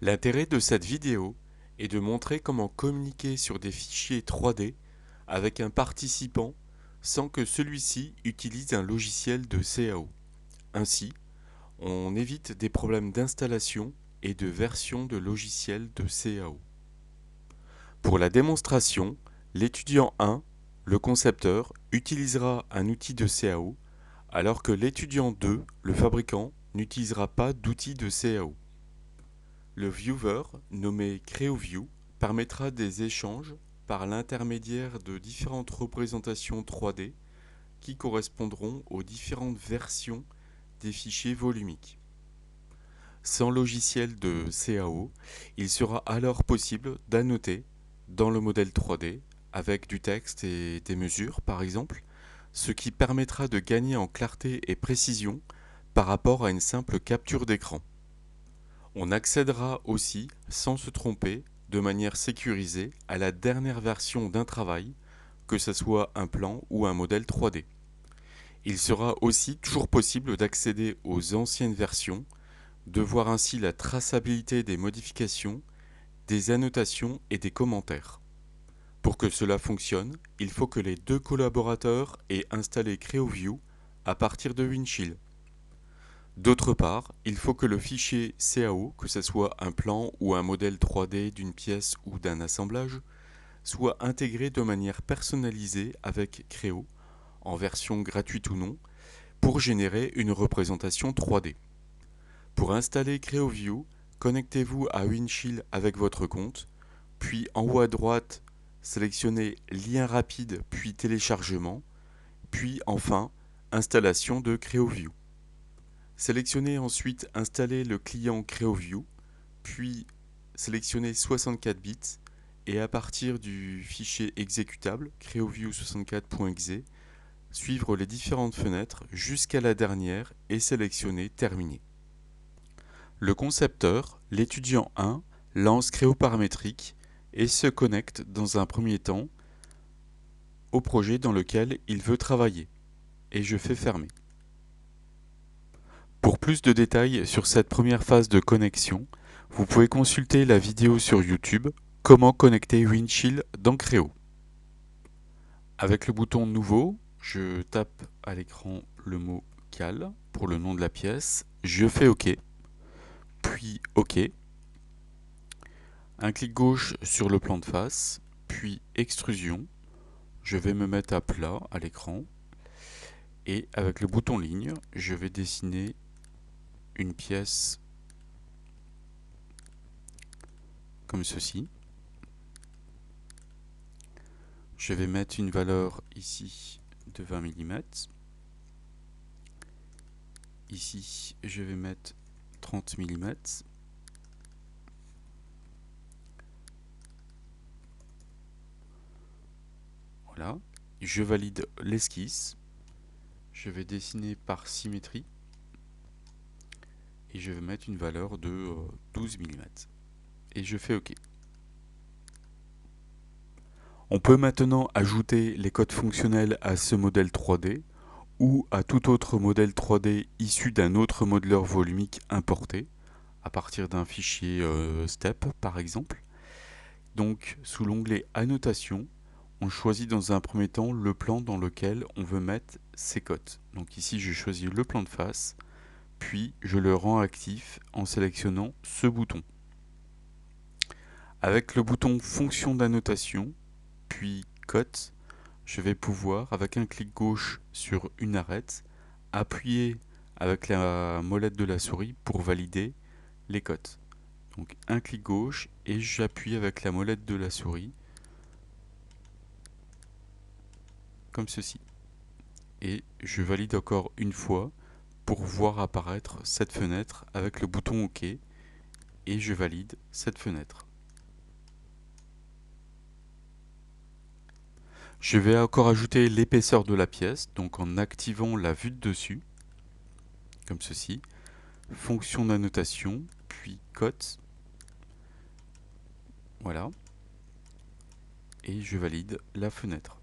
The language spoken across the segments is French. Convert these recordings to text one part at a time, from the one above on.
L'intérêt de cette vidéo est de montrer comment communiquer sur des fichiers 3D avec un participant sans que celui-ci utilise un logiciel de CAO. Ainsi, on évite des problèmes d'installation et de version de logiciels de CAO. Pour la démonstration, l'étudiant 1, le concepteur, utilisera un outil de CAO, alors que l'étudiant 2, le fabricant, n'utilisera pas d'outil de CAO. Le viewer, nommé CreoView, permettra des échanges par l'intermédiaire de différentes représentations 3D qui correspondront aux différentes versions des fichiers volumiques. Sans logiciel de CAO, il sera alors possible d'annoter dans le modèle 3D avec du texte et des mesures par exemple, ce qui permettra de gagner en clarté et précision par rapport à une simple capture d'écran. On accédera aussi, sans se tromper, de manière sécurisée à la dernière version d'un travail, que ce soit un plan ou un modèle 3D. Il sera aussi toujours possible d'accéder aux anciennes versions, de voir ainsi la traçabilité des modifications, des annotations et des commentaires. Pour que cela fonctionne, il faut que les deux collaborateurs aient installé CreoView à partir de Windchill. D'autre part, il faut que le fichier CAO, que ce soit un plan ou un modèle 3D d'une pièce ou d'un assemblage, soit intégré de manière personnalisée avec Creo, en version gratuite ou non, pour générer une représentation 3D. Pour installer CreoView, connectez-vous à Windchill avec votre compte, puis en haut à droite, sélectionnez Lien rapide puis Téléchargement, puis enfin Installation de CreoView. Sélectionnez ensuite Installer le client CreoView, puis sélectionnez 64 bits et à partir du fichier exécutable creoview64.exe, suivre les différentes fenêtres jusqu'à la dernière et sélectionner Terminer. Le concepteur, l'étudiant 1, lance Creo paramétrique et se connecte dans un premier temps au projet dans lequel il veut travailler. Et je fais fermer. Pour plus de détails sur cette première phase de connexion, vous pouvez consulter la vidéo sur YouTube Comment connecter Windchill dans Creo. Avec le bouton Nouveau, je tape à l'écran le mot Cal pour le nom de la pièce, je fais OK, puis OK. Un clic gauche sur le plan de face, puis Extrusion. Je vais me mettre à plat à l'écran et avec le bouton Ligne, je vais dessiner une pièce comme ceci. Je vais mettre une valeur ici de 20 mm. Ici, je vais mettre 30 mm. Voilà. Je valide l'esquisse. Je vais dessiner par symétrie. Et je vais mettre une valeur de 12 mm. Et je fais OK. On peut maintenant ajouter les codes fonctionnels à ce modèle 3D ou à tout autre modèle 3D issu d'un autre modeleur volumique importé, à partir d'un fichier STEP par exemple. Donc sous l'onglet Annotation, on choisit dans un premier temps le plan dans lequel on veut mettre ces codes. Donc ici je choisis le plan de face, puis je le rends actif en sélectionnant ce bouton. Avec le bouton Fonction d'annotation, puis Cote, je vais pouvoir, avec un clic gauche sur une arête, appuyer avec la molette de la souris pour valider les cotes. Donc un clic gauche et j'appuie avec la molette de la souris, comme ceci. Et je valide encore une fois pour voir apparaître cette fenêtre avec le bouton OK et je valide cette fenêtre. Je vais encore ajouter l'épaisseur de la pièce, donc en activant la vue de dessus, comme ceci. Fonction d'annotation, puis cote. Voilà. Et je valide la fenêtre.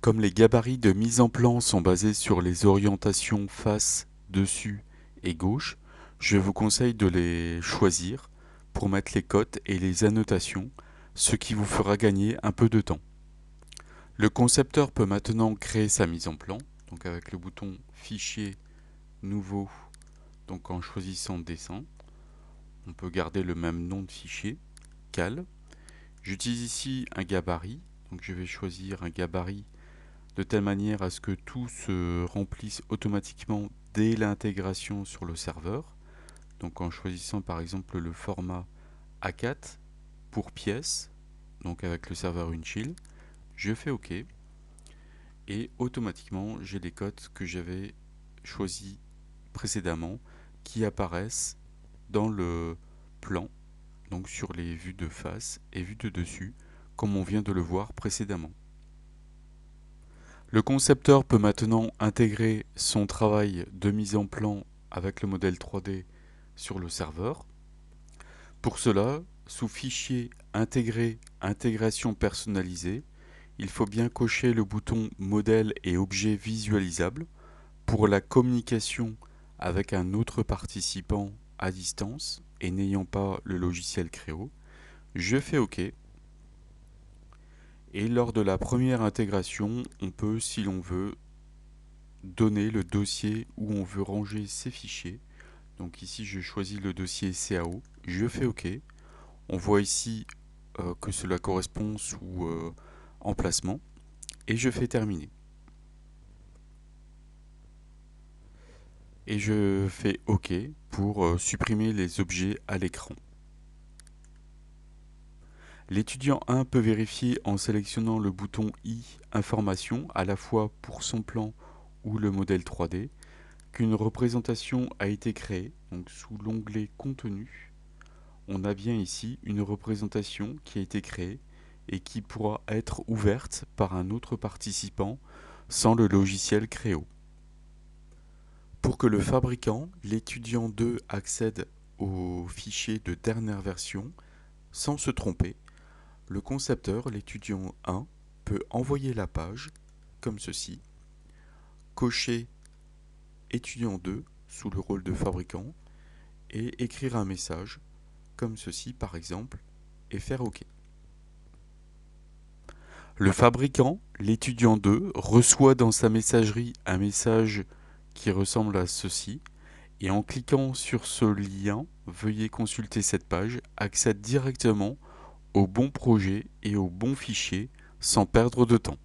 Comme les gabarits de mise en plan sont basés sur les orientations face, dessus et gauche, Je vous conseille de les choisir pour mettre les cotes et les annotations, ce qui vous fera gagner un peu de temps. Le concepteur peut maintenant créer sa mise en plan, donc avec le bouton Fichier, Nouveau, donc en choisissant Dessin. On peut garder le même nom de fichier, Cal. J'utilise ici un gabarit, donc je vais choisir un gabarit de telle manière à ce que tout se remplisse automatiquement dès l'intégration sur le serveur. Donc en choisissant par exemple le format A4 pour pièce, donc avec le serveur Winchill, je fais OK et automatiquement j'ai les cotes que j'avais choisis précédemment qui apparaissent dans le plan, donc sur les vues de face et vues de dessus, comme on vient de le voir précédemment. Le concepteur peut maintenant intégrer son travail de mise en plan avec le modèle 3D sur le serveur. Pour cela, sous Fichier, Intégrer, Intégration personnalisée, il faut bien cocher le bouton Modèle et Objets visualisables pour la communication avec un autre participant à distance et n'ayant pas le logiciel Créo. Je fais OK. Et lors de la première intégration, on peut, si l'on veut, donner le dossier où on veut ranger ses fichiers. Donc ici, je choisis le dossier CAO. Je fais OK. On voit ici que cela correspond sous emplacement. Et je fais terminer. Et je fais OK pour supprimer les objets à l'écran. L'étudiant 1 peut vérifier en sélectionnant le bouton I Information à la fois pour son plan ou le modèle 3D qu'une représentation a été créée. Donc sous l'onglet Contenu, on a bien ici une représentation qui a été créée et qui pourra être ouverte par un autre participant sans le logiciel Créo. Pour que le fabricant, l'étudiant 2, accède au fichier de dernière version sans se tromper, le concepteur, l'étudiant 1, peut envoyer la page comme ceci, cocher étudiant 2 sous le rôle de fabricant et écrire un message comme ceci par exemple et faire OK. Le fabricant, l'étudiant 2, reçoit dans sa messagerie un message qui ressemble à ceci et en cliquant sur ce lien, veuillez consulter cette page, accède directement au bon projet et au bon fichier sans perdre de temps.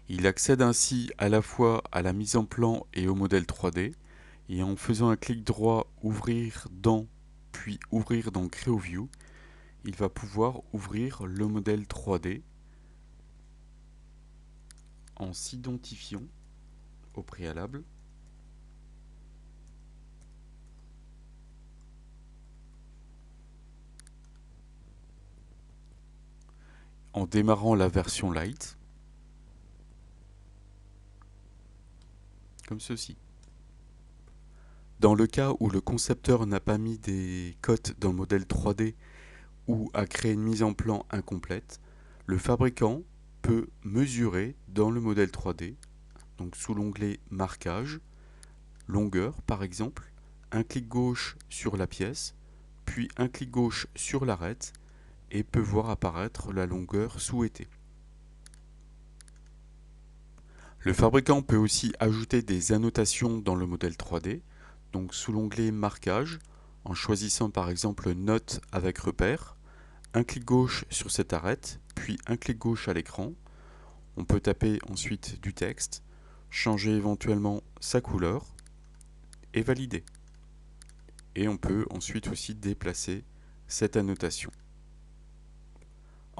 Il accède ainsi à la fois à la mise en plan et au modèle 3D et en faisant un clic droit ouvrir dans puis ouvrir dans CreoView, il va pouvoir ouvrir le modèle 3D en s'identifiant au préalable en démarrant la version light comme ceci. Dans le cas où le concepteur n'a pas mis des cotes dans le modèle 3D ou a créé une mise en plan incomplète, le fabricant peut mesurer dans le modèle 3D, donc sous l'onglet Marquage, longueur par exemple, un clic gauche sur la pièce, puis un clic gauche sur l'arête et peut voir apparaître la longueur souhaitée. Le fabricant peut aussi ajouter des annotations dans le modèle 3D, donc sous l'onglet Marquage, en choisissant par exemple Note avec repère, un clic gauche sur cette arête, puis un clic gauche à l'écran. On peut taper ensuite du texte, changer éventuellement sa couleur et valider. Et on peut ensuite aussi déplacer cette annotation.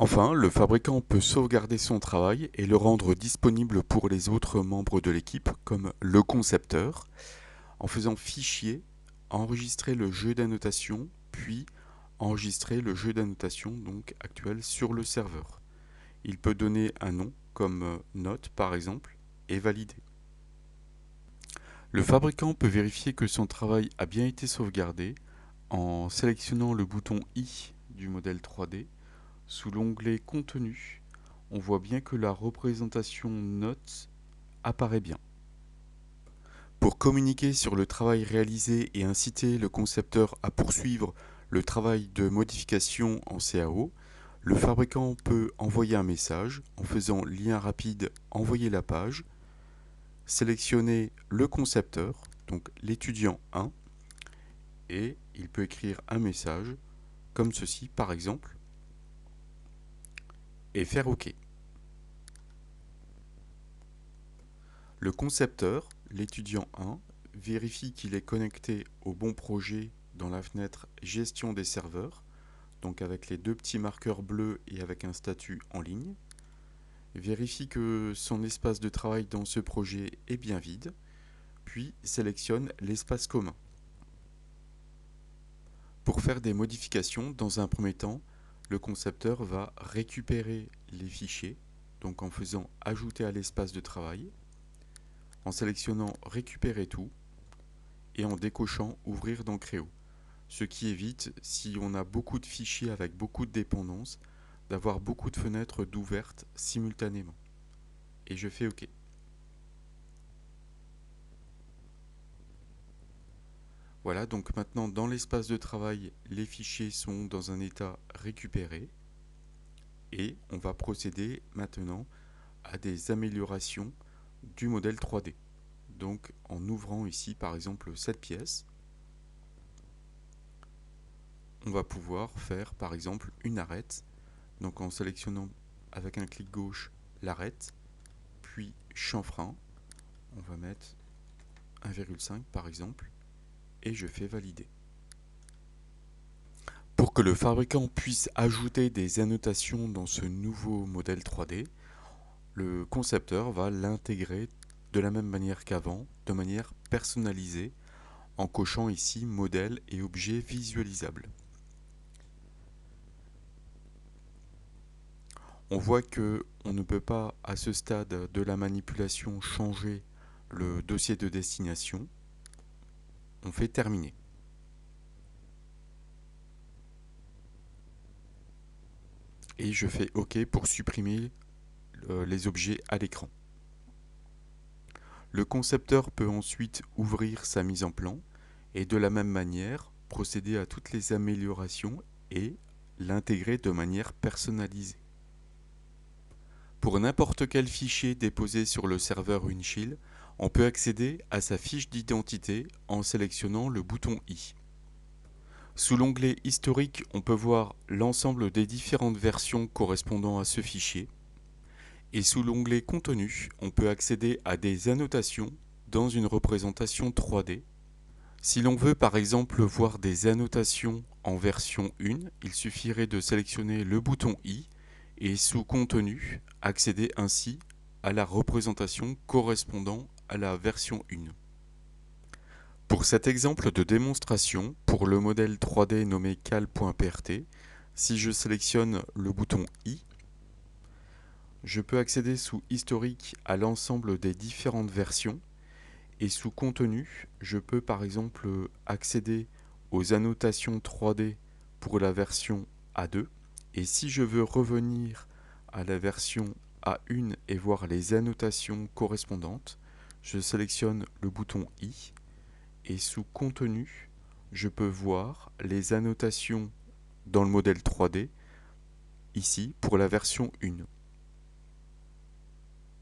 Enfin, le fabricant peut sauvegarder son travail et le rendre disponible pour les autres membres de l'équipe, comme le concepteur, en faisant Fichier, enregistrer le jeu d'annotation, puis enregistrer le jeu d'annotation donc actuel sur le serveur. Il peut donner un nom, comme note par exemple, et valider. Le fabricant peut vérifier que son travail a bien été sauvegardé en sélectionnant le bouton I du modèle 3D. Sous l'onglet Contenu, on voit bien que la représentation note apparaît bien. Pour communiquer sur le travail réalisé et inciter le concepteur à poursuivre le travail de modification en CAO, le fabricant peut envoyer un message en faisant lien rapide envoyer la page, sélectionner le concepteur, donc l'étudiant 1, et il peut écrire un message comme ceci par exemple, et faire OK. Le concepteur, l'étudiant 1, vérifie qu'il est connecté au bon projet dans la fenêtre Gestion des serveurs, donc avec les deux petits marqueurs bleus et avec un statut en ligne. Vérifie que son espace de travail dans ce projet est bien vide, puis sélectionne l'espace commun. Pour faire des modifications, dans un premier temps, le concepteur va récupérer les fichiers, donc en faisant ajouter à l'espace de travail, en sélectionnant récupérer tout et en décochant ouvrir dans Créo. Ce qui évite, si on a beaucoup de fichiers avec beaucoup de dépendances, d'avoir beaucoup de fenêtres d'ouvertes simultanément. Et je fais OK. Voilà, donc maintenant dans l'espace de travail, les fichiers sont dans un état récupéré. Et on va procéder maintenant à des améliorations du modèle 3D. Donc en ouvrant ici par exemple cette pièce, on va pouvoir faire par exemple une arête. Donc en sélectionnant avec un clic gauche l'arête, puis chanfrein, on va mettre 1,5 par exemple, et je fais valider. Pour que le fabricant puisse ajouter des annotations dans ce nouveau modèle 3D, le concepteur va l'intégrer de la même manière qu'avant, de manière personnalisée, en cochant ici modèle et objet visualisable. On voit que on ne peut pas à ce stade de la manipulation changer le dossier de destination. On fait terminer. Et je fais OK pour supprimer les objets à l'écran. Le concepteur peut ensuite ouvrir sa mise en plan et de la même manière procéder à toutes les améliorations et l'intégrer de manière personnalisée. Pour n'importe quel fichier déposé sur le serveur Winchill, on peut accéder à sa fiche d'identité en sélectionnant le bouton I. Sous l'onglet Historique, on peut voir l'ensemble des différentes versions correspondant à ce fichier. Et sous l'onglet Contenu, on peut accéder à des annotations dans une représentation 3D. Si l'on veut par exemple voir des annotations en version 1, il suffirait de sélectionner le bouton I et sous Contenu, accéder ainsi à la représentation correspondant à la version 1. Pour cet exemple de démonstration, pour le modèle 3D nommé cal.prt, si je sélectionne le bouton I, je peux accéder sous Historique à l'ensemble des différentes versions et sous Contenu, je peux par exemple accéder aux annotations 3D pour la version A2 et si je veux revenir à la version A1 et voir les annotations correspondantes, je sélectionne le bouton I et sous Contenu, je peux voir les annotations dans le modèle 3D ici pour la version 1.